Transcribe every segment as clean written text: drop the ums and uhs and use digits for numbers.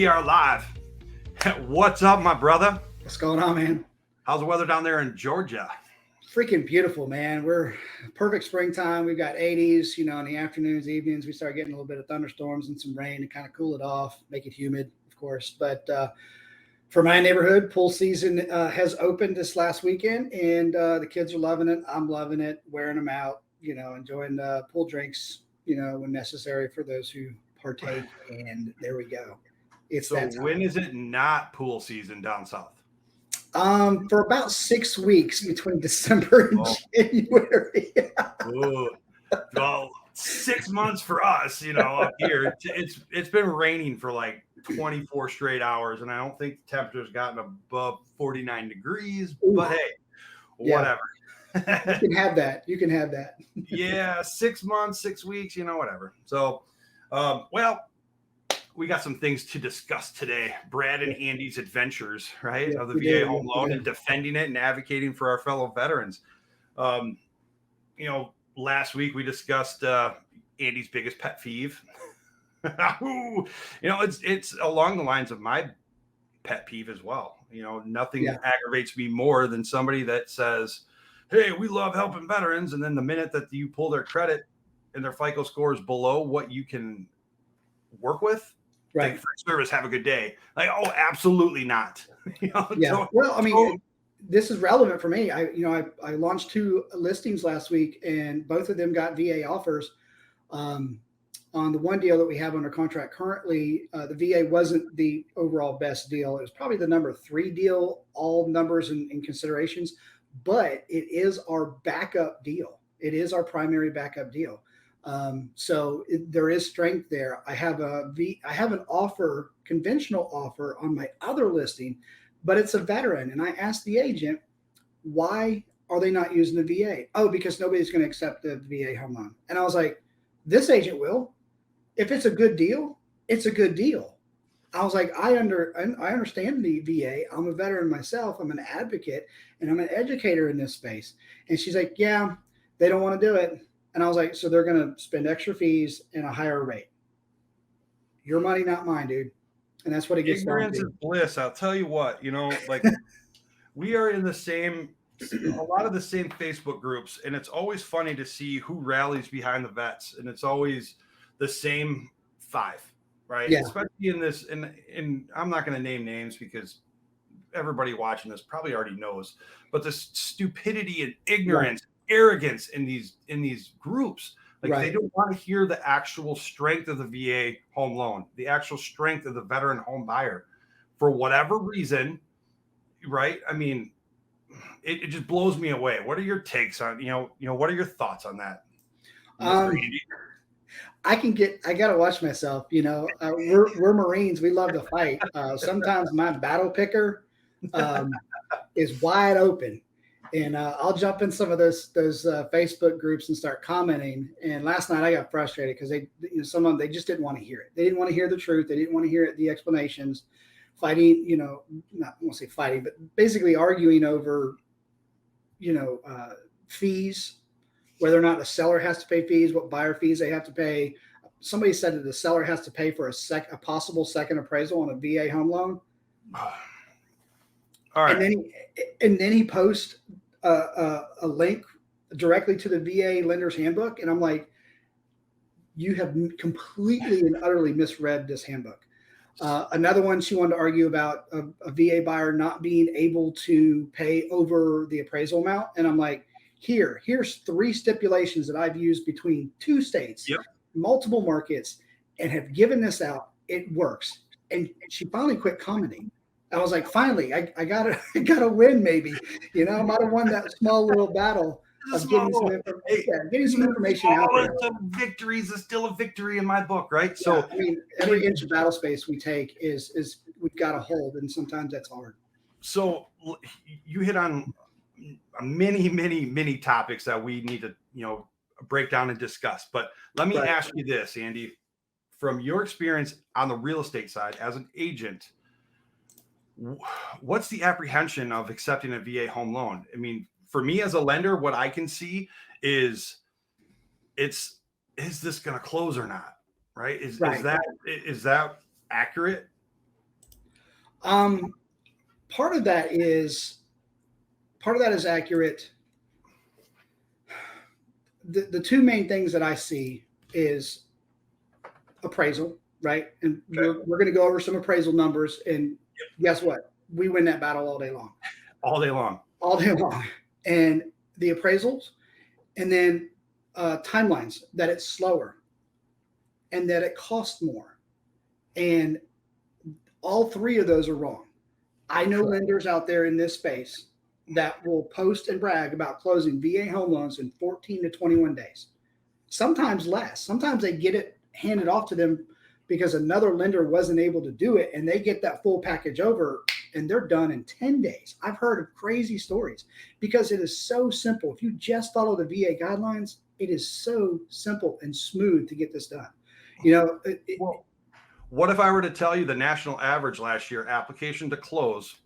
We are live. What's up, my brother? What's going on, man? How's the weather down there in Georgia? Freaking beautiful, man. We're perfect springtime. We've got 80s, in the afternoons, evenings. We start getting a little bit of thunderstorms and some rain to kind of cool it off, make it humid, of course. But for my neighborhood, pool season has opened this last weekend, and the kids are loving it. I'm loving it, wearing them out, enjoying pool drinks, when necessary for those who partake. And there we go. It's so when is it not pool season down south? For about 6 weeks between December and January. Well, 6 months for us, up here. It's been raining for like 24 straight hours, and I don't think the temperature's gotten above 49 degrees. Ooh. But hey, whatever. You can have that. Yeah, 6 months, 6 weeks, whatever. So, we got some things to discuss today. Brad and Andy's adventures, right, of the VA home loan and defending it and advocating for our fellow veterans. Last week we discussed Andy's biggest pet peeve. It's along the lines of my pet peeve as well. Nothing aggravates me more than somebody that says, "Hey, we love helping veterans," and then the minute that you pull their credit and their FICO score is below what you can work with, right? For service, have a good day. Like, oh, absolutely not. This is relevant for me. I launched 2 listings last week, and both of them got VA offers. On the one deal that we have under contract currently, the VA wasn't the overall best deal. It was probably the number 3 deal, all numbers and considerations, but it is our backup deal. It is our primary backup deal. There is strength there. I have an offer, conventional offer on my other listing, but it's a veteran. And I asked the agent, why are they not using the VA? Oh, because nobody's going to accept the VA home loan. And I was like, this agent will. If it's a good deal, it's a good deal. I was like, I understand the VA. I'm a veteran myself. I'm an advocate, and I'm an educator in this space. And she's like, yeah, they don't want to do it. And I was like, so they're going to spend extra fees and a higher rate. Your money, not mine, dude. And that's what it gets down to. Ignorance is bliss. I'll tell you what, we are in a lot of the same Facebook groups, and it's always funny to see who rallies behind the vets. And it's always the same 5, right? Yeah. Especially in this, and I'm not going to name names because everybody watching this probably already knows, but the stupidity and ignorance, arrogance in these groups, they don't want to hear the actual strength of the VA home loan, the actual strength of the veteran home buyer, for whatever reason, right? I mean, it just blows me away. What are your takes on what are your thoughts on that? I gotta watch myself. We're Marines. We love to fight. Sometimes my battle picker is wide open. And I'll jump in some of those Facebook groups and start commenting. And last night I got frustrated because some of them, they just didn't want to hear it. They didn't want to hear the truth. They didn't want to hear the explanations. Fighting, not I won't say fighting, but basically arguing over, fees, whether or not the seller has to pay fees, what buyer fees they have to pay. Somebody said that the seller has to pay for a possible second appraisal on a VA home loan. All right. And then he posts a link directly to the VA lender's handbook. And I'm like, you have completely and utterly misread this handbook. Another one, she wanted to argue about a VA buyer not being able to pay over the appraisal amount. And I'm like, here's 3 stipulations that I've used between 2 states, multiple markets, and have given this out. It works. And she finally quit commenting. I was like, finally, I got a win, maybe. I might have won that small little battle of getting some information out there. Victories is still a victory in my book, right? Yeah, so every inch of battle space we take is we've got to hold, and sometimes that's hard. So you hit on many topics that we need to break down and discuss. But let me ask you this, Andy, from your experience on the real estate side as an agent, what's the apprehension of accepting a VA home loan? I mean, for me as a lender, what I can see is this going to close or not? Right. Is that accurate? Part of that is accurate. The two main things that I see is appraisal, right? And Okay. we're going to go over some appraisal numbers, and guess what? We win that battle all day long. All day long. All day long. And the appraisals, and then timelines, that it's slower and that it costs more. And all three of those are wrong. I know lenders out there in this space that will post and brag about closing VA home loans in 14 to 21 days, sometimes less. Sometimes they get it handed off to them because another lender wasn't able to do it, and they get that full package over and they're done in 10 days. I've heard of crazy stories because it is so simple. If you just follow the VA guidelines, it is so simple and smooth to get this done. Well, what if I were to tell you the national average last year, application to close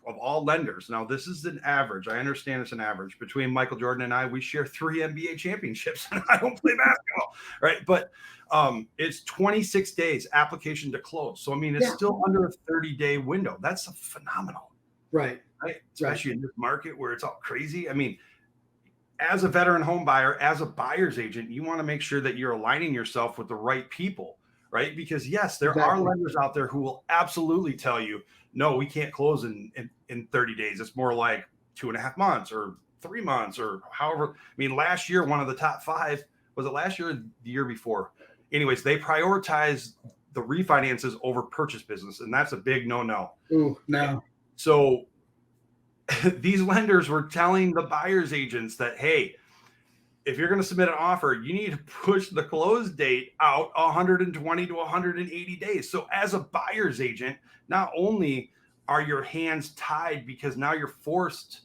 of all lenders? Now, this is an average. I understand it's an average. Between Michael Jordan and I, we share 3 NBA championships, and I don't play basketball, right? But it's 26 days application to close. So, I mean, it's still under a 30-day window. That's phenomenal. Right. Especially in this market where it's all crazy. I mean, as a veteran home buyer, as a buyer's agent, you want to make sure that you're aligning yourself with the right people, right? Because yes, there are lenders out there who will absolutely tell you, no, we can't close in 30 days. It's more like 2.5 months or 3 months or however. I mean, last year, one of the top 5, was it last year or the year before? Anyways, they prioritize the refinances over purchase business, and that's a big no-no. Ooh, no. So these lenders were telling the buyer's agents that, hey, if you're going to submit an offer, you need to push the close date out 120 to 180 days. So as a buyer's agent, not only are your hands tied because now you're forced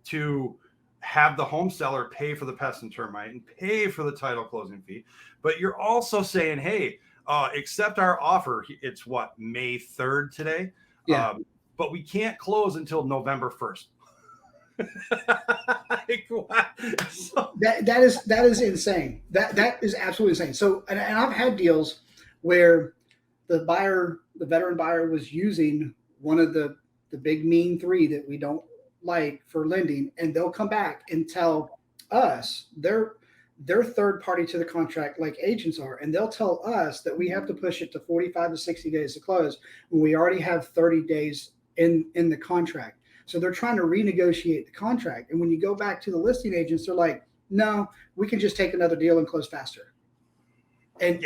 to have the home seller pay for the pest and termite and pay for the title closing fee, but you're also saying, hey, accept our offer. It's what, May 3rd today? Yeah. But we can't close until November 1st. So, that is insane. That is absolutely insane. So, and I've had deals where the veteran buyer was using one of the big mean 3 that we don't like for lending, and they'll come back and tell us they're third party to the contract like agents are, and they'll tell us that we have to push it to 45 to 60 days to close when we already have 30 days in the contract. So they're trying to renegotiate the contract. And when you go back to the listing agents, they're like, no, we can just take another deal and close faster. And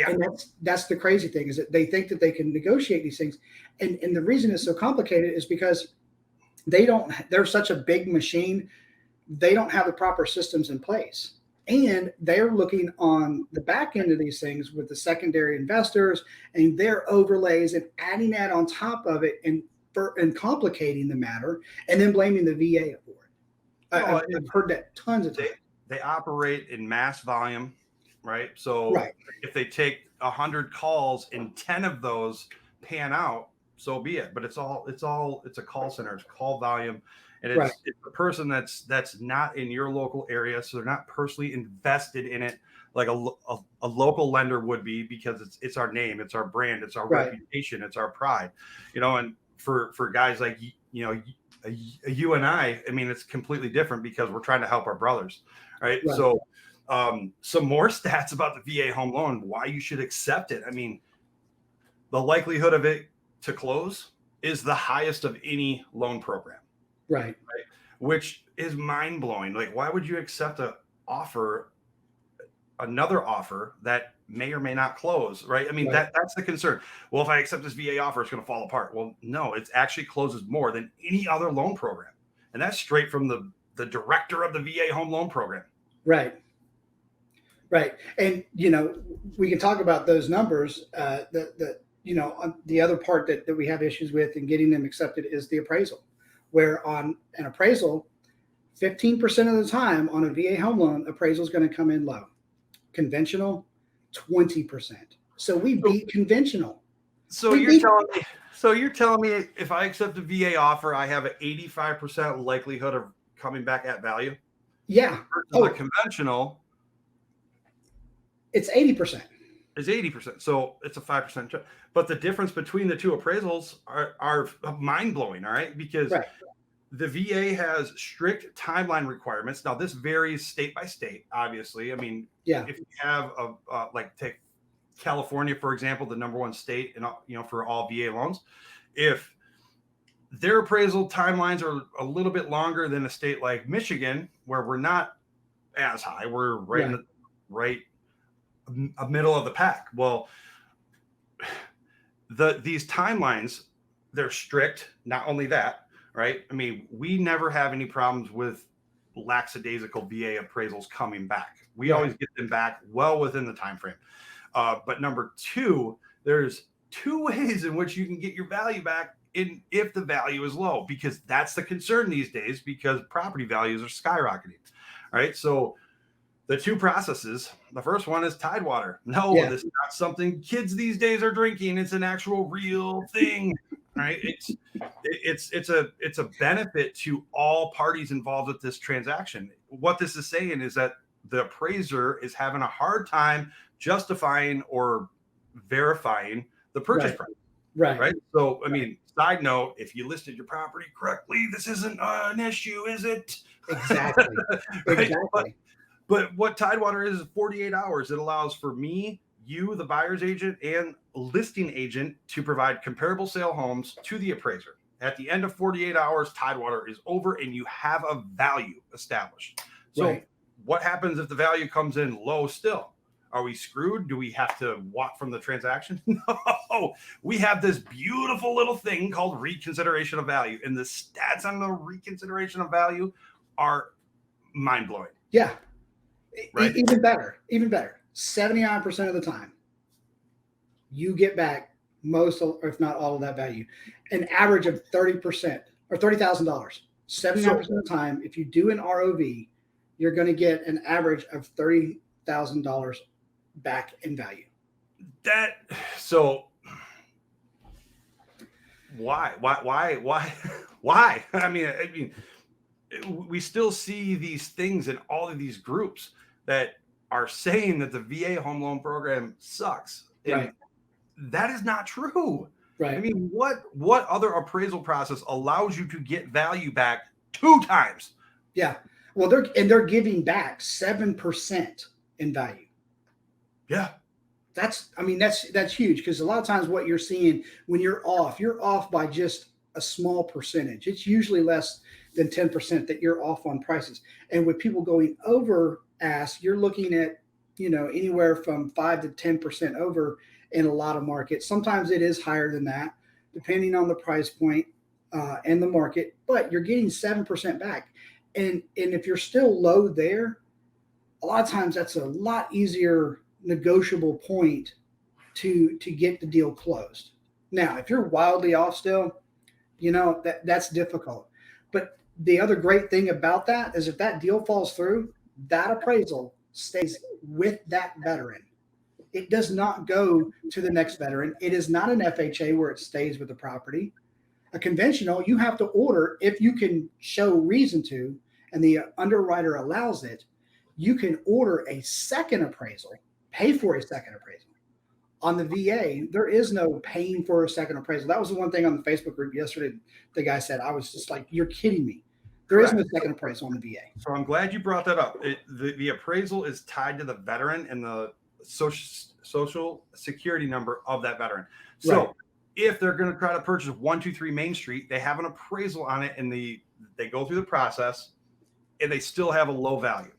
that's the crazy thing, is that they think that they can negotiate these things. And the reason it's so complicated is because they're such a big machine. They don't have the proper systems in place. And they're looking on the back end of these things with the secondary investors and their overlays and adding that on top of it and complicating the matter, and then blaming the VA for it. I've heard that tons of times. They operate in mass volume, right? So if they take 100 calls and 10 of those pan out, so be it. But it's a call center. It's call volume, and it's a person that's not in your local area, so they're not personally invested in it like a local lender would be, because it's our name, it's our brand, it's our reputation, it's our pride, and for guys like you and I mean, it's completely different because we're trying to help our brothers, right? So some more stats about the VA home loan, why you should accept it. I mean, the likelihood of it to close is the highest of any loan program, right? Which is mind-blowing. Like, why would you accept another offer that may or may not close, right? I mean, that's the concern. Well, if I accept this VA offer, it's going to fall apart. Well, no, it actually closes more than any other loan program. And that's straight from the director of the VA home loan program. Right. And, we can talk about those numbers. The other part that we have issues with in getting them accepted is the appraisal, where on an appraisal, 15% of the time on a VA home loan, appraisal is going to come in low. Conventional, 20%. So we beat conventional. So you're telling me if I accept a VA offer, I have an 85% likelihood of coming back at value? Yeah. Versus a conventional, it's 80%. is 80%. So it's a 5%. But the difference between the two appraisals are mind blowing. All right. Because Right. the VA has strict timeline requirements. Now, this varies state by state, obviously. I mean, Yeah. if you have like take California, for example, the number one state, for all VA loans, if their appraisal timelines are a little bit longer than a state like Michigan, where we're not as high, we're right in the middle of the pack. Well, these timelines, they're strict. Not only that, right? I mean, we never have any problems with lackadaisical VA appraisals coming back. We always get them back well within the time frame. But number two, there's two ways in which you can get your value back if the value is low, because that's the concern these days, because property values are skyrocketing. Right. So the two processes, the first one is Tidewater. No, this is not something kids these days are drinking. It's an actual real thing. Right. It's a benefit to all parties involved with this transaction. What this is saying is that the appraiser is having a hard time justifying or verifying the purchase price. Right. So, I mean, side note, if you listed your property correctly, this isn't an issue, is it? Exactly. Right? Exactly. But what Tidewater is 48 hours. It allows for me, you, the buyer's agent, and listing agent to provide comparable sale homes to the appraiser. At the end of 48 hours, Tidewater is over and you have a value established. So what happens if the value comes in low still? Are we screwed? Do we have to walk from the transaction? No, we have this beautiful little thing called reconsideration of value. And the stats on the reconsideration of value are mind blowing. Yeah. Right? Even better. 79% of the time, you get back most, or if not all of that value, an average of 30% or $30,000. 79% of the time, if you do an ROV, you're going to get an average of $30,000 back in value. Why? I mean, we still see these things in all of these groups that are saying that the VA home loan program sucks. And that is not true. Right. I mean, what other appraisal process allows you to get value back 2 times? Yeah. Well, they're giving back 7% in value. Yeah. That's huge, because a lot of times what you're seeing when you're off by just a small percentage. It's usually less than 10% that you're off on prices. And with people going over ask, you're looking at, anywhere from 5 to 10% over in a lot of markets. Sometimes it is higher than that, depending on the price point and the market, but you're getting 7% back. And if you're still low there, a lot of times that's a lot easier negotiable point to get the deal closed. Now, if you're wildly off still, that's difficult. But the other great thing about that is if that deal falls through, that appraisal stays with that veteran. It does not go to the next veteran. It is not an FHA where it stays with the property. A conventional, you have to order, if you can show reason to, and the underwriter allows it, you can order a second appraisal, pay for a second appraisal. On the VA, there is no paying for a second appraisal. That was the one thing on the Facebook group yesterday. The guy said, I was just like, you're kidding me. There is no second appraisal on the VA. So I'm glad you brought that up. The appraisal is tied to the veteran and the social security number of that veteran. So if they're going to try to purchase 123 Main Street, they have an appraisal on it, and they go through the process, and they still have a low value.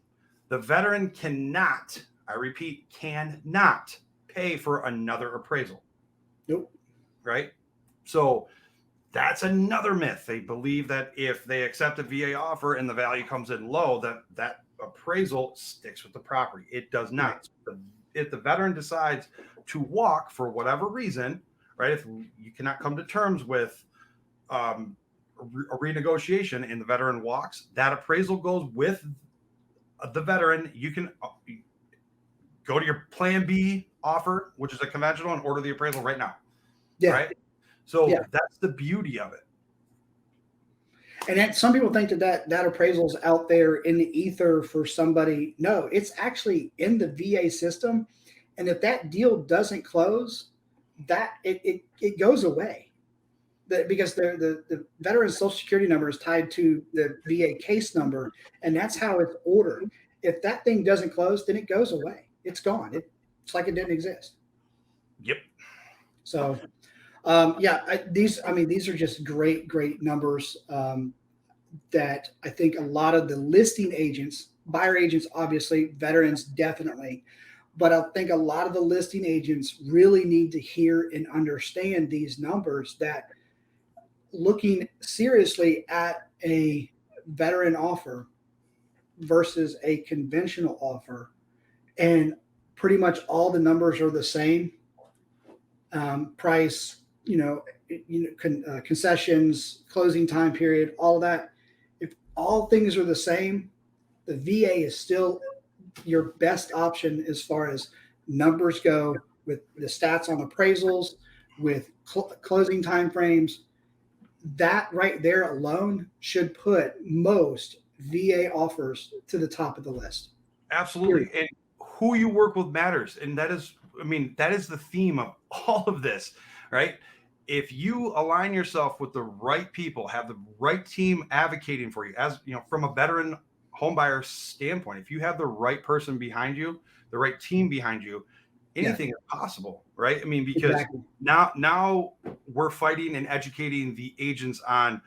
The veteran cannot, I repeat, cannot pay for another appraisal. Nope. Right? So that's another myth. They believe that if they accept a VA offer and the value comes in low, that appraisal sticks with the property. It does not. If the veteran decides to walk for whatever reason, right? If you cannot come to terms with a renegotiation and the veteran walks, that appraisal goes with the veteran. You can go to your plan B offer, which is a conventional, and order the appraisal right now. Yeah. Right. So that's the beauty of it. And then some people think that appraisal's out there in the ether for somebody. No, it's actually in the VA system. And if that deal doesn't close, that it goes away. Because the veteran's social security number is tied to the VA case number, and that's how it's ordered. If that thing doesn't close, then it goes away. It's gone. It's like it didn't exist. Yep. So, these are just great numbers that I think a lot of the listing agents, buyer agents, obviously, veterans definitely, but I think a lot of the listing agents really need to hear and understand these numbers, that looking seriously at a veteran offer versus a conventional offer, and pretty much all the numbers are the same. Price, concessions, closing time period, all of that. If all things are the same, the VA is still your best option as far as numbers go, with the stats on appraisals, with closing time frames. That right there alone should put most VA offers to the top of the list. Absolutely. And who you work with matters. And that is the theme of all of this, right? If you align yourself with the right people, have the right team advocating for you, as you know, from a veteran homebuyer standpoint, if you have the right person behind you, the right team behind you, anything is possible, right? I mean, because now we're fighting and educating the agents on,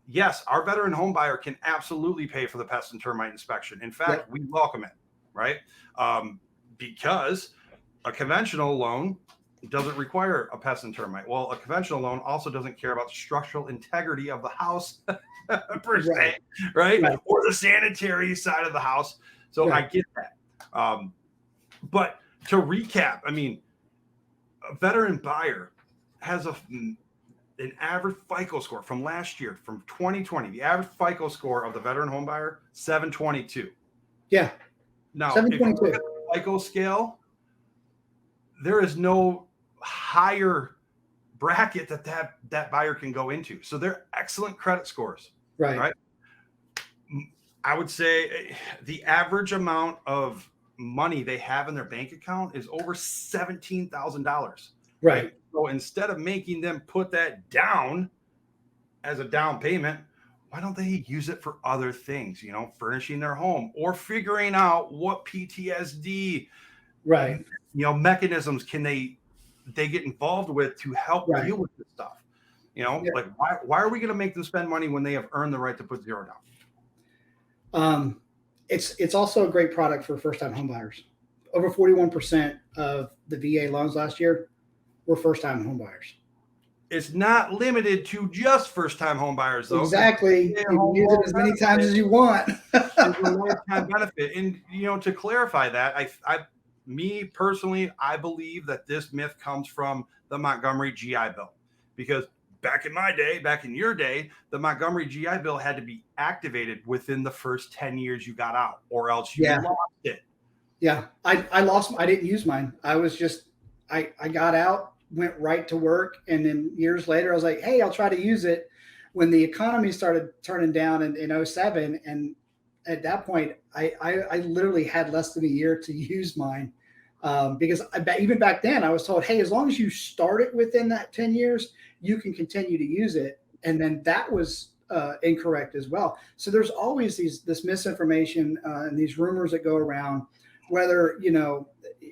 yes, our veteran homebuyer can absolutely pay for the pest and termite inspection. In fact, we welcome it, right? Because a conventional loan doesn't require a pest and termite. Well, a conventional loan also doesn't care about the structural integrity of the house per se, right? Or the sanitary side of the house. So I get that. But to recap, I mean, a veteran buyer has an average FICO score from last year, from 2020. The average FICO score of the veteran home buyer, 722. Yeah. Now, if you look at the FICO scale, there is no higher bracket that buyer can go into. So they're excellent credit scores. Right. I would say the average amount of money they have in their bank account is over $17,000. Right. So instead of making them put that down as a down payment, why don't they use it for other things, furnishing their home or figuring out what PTSD, mechanisms can they get involved with to help deal with this stuff? Like why are we going to make them spend money when they have earned the right to put zero down? It's also a great product for first-time homebuyers. Over 41% of the VA loans last year were first-time homebuyers. It's not limited to just first-time homebuyers, though. Exactly. You can use it as many times as you want. It's a lifetime benefit. And, to clarify that, me personally, I believe that this myth comes from the Montgomery GI Bill. Because back in your day, the Montgomery GI Bill had to be activated within the first 10 years you got out, or else you lost it. Yeah, I didn't use mine. I got out, went right to work. And then years later, I was like, hey, I'll try to use it. When the economy started turning down in 2007. And at that point, I literally had less than a year to use mine. Because even back then I was told, hey, as long as you start it within that 10 years, you can continue to use it. And then that was incorrect as well. So there's always this misinformation and these rumors that go around, whether,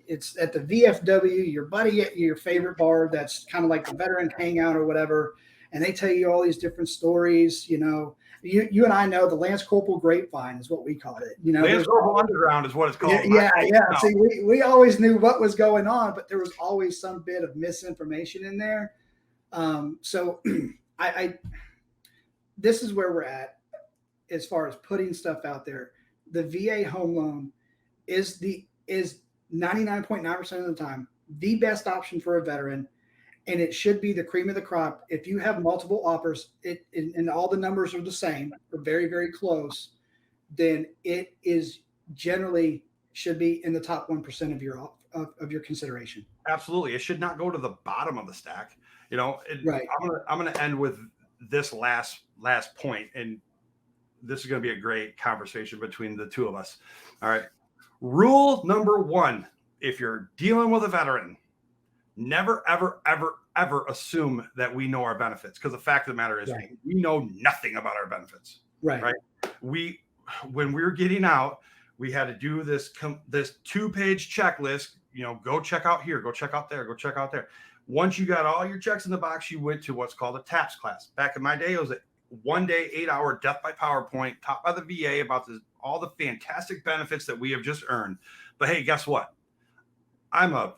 it's at the VFW, your buddy at your favorite bar, that's kind of like the veteran hangout or whatever. And they tell you all these different stories, you and I know the Lance Corporal grapevine is what we called it. Lance Corporal Underground is what it's called. Yeah. See, we always knew what was going on, but there was always some bit of misinformation in there. So this is where we're at as far as putting stuff out there. The VA home loan is 99.9% of the time the best option for a veteran. And it should be the cream of the crop. If you have multiple offers, and all the numbers are the same, or very, very close, then it is generally should be in the top 1% of your consideration. Absolutely, it should not go to the bottom of the stack. Right. I'm gonna end with this last point, and this is gonna be a great conversation between the two of us. All right, rule number 1 if you're dealing with a veteran, never, ever, ever, ever assume that we know our benefits, because the fact of the matter is we know nothing about our benefits. Right. When we were getting out, we had to do this 2-page checklist. Go check out here, go check out there, go check out there. Once you got all your checks in the box, you went to what's called a TAPS class. Back in my day, it was a 1-day, 8-hour death by PowerPoint taught by the VA about all the fantastic benefits that we have just earned. But hey, guess what? I'm a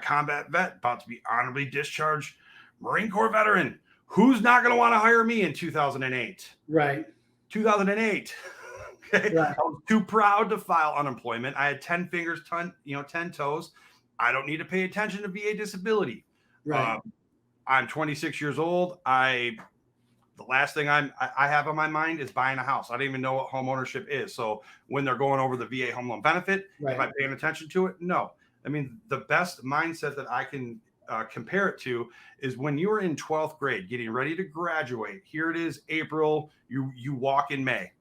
combat vet about to be honorably discharged Marine Corps veteran. Who's not going to want to hire me in 2008? Right. 2008. Okay. Right. I was too proud to file unemployment. I had 10 fingers, 10 toes. I don't need to pay attention to VA disability. Right. I'm 26 years old. The last thing I have on my mind is buying a house. I don't even know what home ownership is. So when they're going over the VA home loan benefit, am I paying attention to it? No. I mean, the best mindset that I can compare it to is when you were in 12th grade, getting ready to graduate. Here it is, April. You walk in May.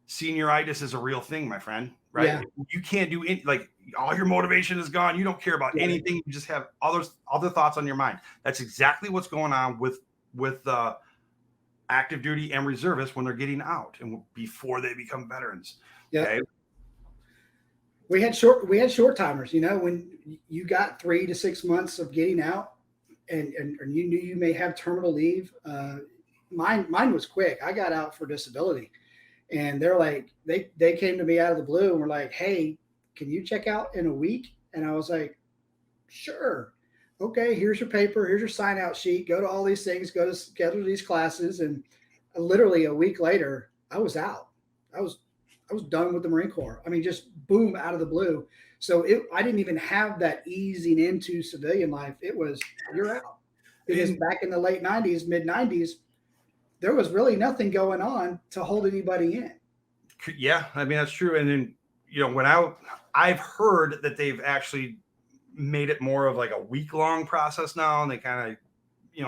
Senioritis is a real thing, my friend. Right? Yeah. You can't do any, all your motivation is gone. You don't care about anything. You just have other thoughts on your mind. That's exactly what's going on with active duty and reservists when they're getting out and before they become veterans. Yeah. Okay? We had short timers, when you got 3 to 6 months of getting out and you knew you may have terminal leave. Mine was quick. I got out for disability, and they're like, they came to me out of the blue and were like, hey, can you check out in a week? And I was like, sure. Okay, here's your paper. Here's your sign out sheet. Go to all these things, go to schedule these classes. And literally a week later, I was out. I was done with the Marine Corps. I mean, just boom, out of the blue. So I didn't even have that easing into civilian life. It was, you're out. Because back in the late 90s, mid 90s, there was really nothing going on to hold anybody in. Yeah, I mean, that's true. And then, when I've heard that they've actually made it more of like a week-long process now, and they kind of,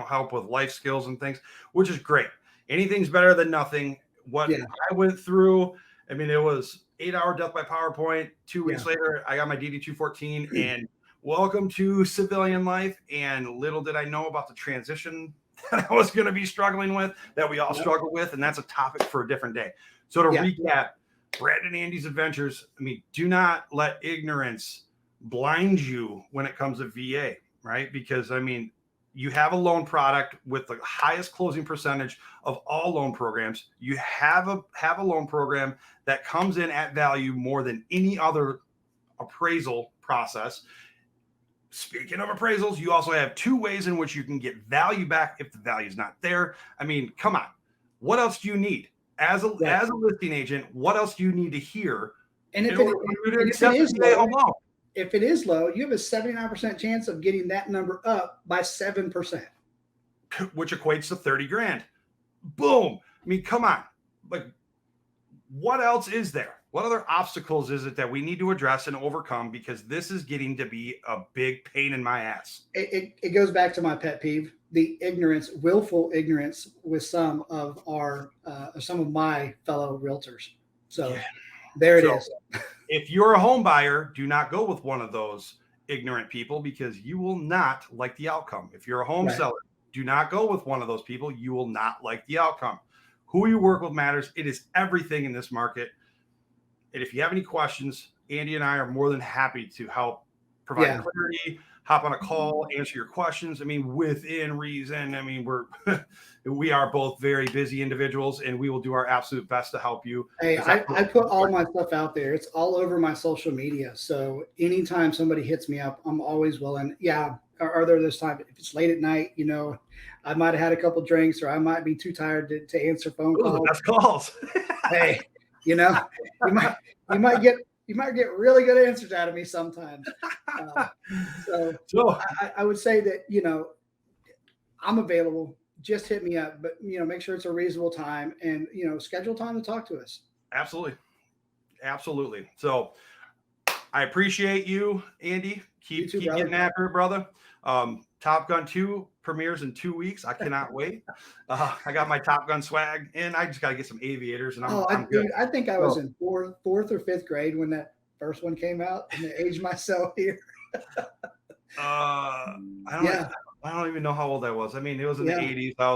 help with life skills and things, which is great. Anything's better than nothing. What I went through, I mean, it was 8-hour death by PowerPoint. 2 weeks later, I got my DD-214, and welcome to civilian life. And little did I know about the transition that I was going to be struggling with, that we all struggle with. And that's a topic for a different day. So to recap, Brad and Andy's adventures, I mean, do not let ignorance blind you when it comes to VA, right? Because, I mean, you have a loan product with the highest closing percentage of all loan programs. You have a loan program that comes in at value more than any other appraisal process. Speaking of appraisals, you also have 2 ways in which you can get value back if the value is not there. I mean, come on. What else do you need? As a listing agent, what else do you need to hear? And if it is low, you have a 79% chance of getting that number up by 7%. Which equates to 30 grand. Boom. I mean, come on. What else is there? What other obstacles is it that we need to address and overcome? Because this is getting to be a big pain in my ass. It goes back to my pet peeve, the ignorance, willful ignorance with some of my fellow realtors. So there it is. If you're a home buyer, do not go with one of those ignorant people, because you will not like the outcome. If you're a home seller, do not go with one of those people. You will not like the outcome. Who you work with matters. It is everything in this market. And if you have any questions, Andy and I are more than happy to help provide clarity, hop on a call, answer your questions. I mean, within reason. I mean, we are both very busy individuals, and we will do our absolute best to help you. Hey, I put all my stuff out there. It's all over my social media. So anytime somebody hits me up, I'm always willing. Yeah. Are there those times if it's late at night, I might have had a couple drinks, or I might be too tired to answer phone calls. Those are the best calls. Hey, you might get really good answers out of me sometimes. So I would say that, I'm available. Just hit me up, but make sure it's a reasonable time, and schedule time to talk to us. Absolutely. So I appreciate you, Andy. Keep getting after it, brother. Top Gun 2 premieres in 2 weeks. I cannot wait. I got my Top Gun swag, and I just got to get some aviators, and I'm good. Dude, I think I was in fourth or fifth grade when first one came out, and they aged myself here. I don't even know how old I was. I mean, it was in the 80s. I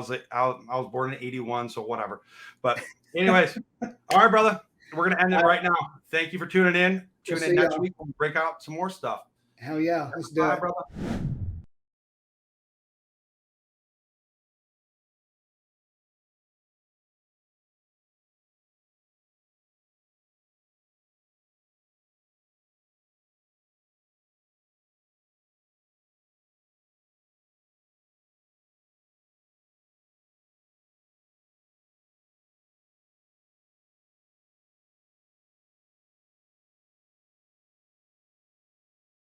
was born in 81, so whatever. But anyways, all right, brother. We're gonna end it right now. Thank you for tuning in. Tune in next week when we break out some more stuff. Hell yeah. Let's do it. Bye, brother.